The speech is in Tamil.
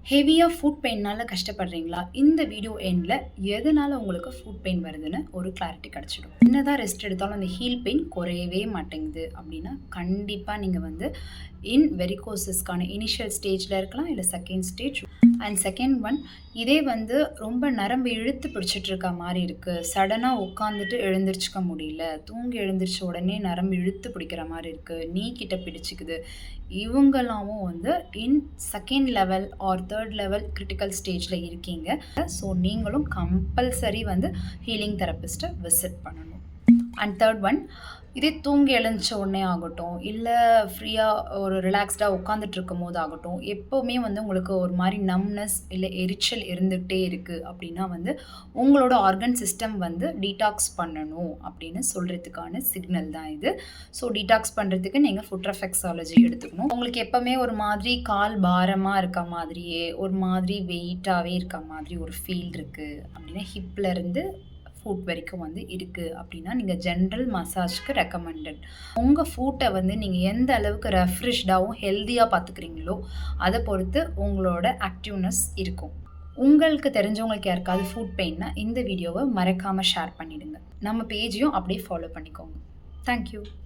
ஹெவியாக ஃபுட் பெயின்னால கஷ்டப்படுறீங்களா? இந்த வீடியோ எண்ட்ல எதனால உங்களுக்கு ஃபுட் பெயின் வருதுன்னு ஒரு கிளாரிட்டி கிடைச்சிடும். என்னதான் ரெஸ்ட் எடுத்தாலும் அந்த ஹீல் பெயின் குறையவே மாட்டேங்குது அப்படின்னா, கண்டிப்பா நீங்க வந்து வெரிகோசஸ்க்கான இனிஷியல் ஸ்டேஜ்ல இருக்கலாம். இல்ல second stage and second one இதே வந்து ரொம்ப நரம்பு இழுத்து பிடிச்சிட்டு இருக்க மாரி இருக்கு. சடனா உட்காந்துட்டு எழுந்திரிச்சுக்க முடியல. தூங்கி எழுந்திரிச்ச உடனே நரம்பு இழுத்து பிடிக்கிற மாரி இருக்கு. நீ கிட்ட பிடிச்சுக்குது. இவங்கலாமும் வந்து second level or third level critical ஸ்டேஜ்ல இருக்கீங்க. ஸோ நீங்களும் கம்பல்சரி வந்து ஹீலிங் தெரபிஸ்ட்டை விசிட் பண்ணணும். அண்ட் தேர்ட் ஒன் இதே தூங்கி எழுந்திச்ச உடனே ஆகட்டும், இல்லை ஃப்ரீயாக ஒரு ரிலாக்ஸ்டாக உட்காந்துட்டு இருக்கும்போது ஆகட்டும், எப்போவுமே வந்து உங்களுக்கு ஒரு மாதிரி நம்னஸ் இல்லை எரிச்சல் இருந்துகிட்டே இருக்குது அப்படின்னா வந்து உங்களோட ஆர்கன் சிஸ்டம் வந்து டீடாக்ஸ் பண்ணணும் அப்படின்னு சொல்கிறதுக்கான சிக்னல் தான் இது. ஸோ டீடாக்ஸ் பண்ணுறதுக்கு நீங்கள் ஃபுட் ரெஃப்ளெக்ஸாலஜி எடுத்துக்கணும். உங்களுக்கு எப்போவுமே ஒரு மாதிரி கால் பாரமாக இருக்க மாதிரியே, ஒரு மாதிரி வெயிட்டாகவே இருக்க மாதிரி ஒரு ஃபீல் இருக்குது அப்படின்னா ஹிப்லேருந்து ஃபுட் வரைக்கும் வந்து இருக்குது அப்படின்னா நீங்கள் ஜென்ரல் மசாஜ்க்கு ரெக்கமெண்டட். உங்கள் ஃபுட்டை வந்து நீங்கள் எந்த அளவுக்கு ரெஃப்ரெஷ்டாகவும் ஹெல்த்தியாக பார்த்துக்கிறீங்களோ அதை பொறுத்து உங்களோட ஆக்டிவ்னஸ் இருக்கும். உங்களுக்கு தெரிஞ்சவங்களுக்கு யாருக்காவது ஃபுட் பெயின்னா இந்த வீடியோவை மறக்காமல் ஷேர் பண்ணிவிடுங்க. நம்ம பேஜையும் அப்படியே ஃபாலோ பண்ணிக்கோங்க. தேங்க்யூ.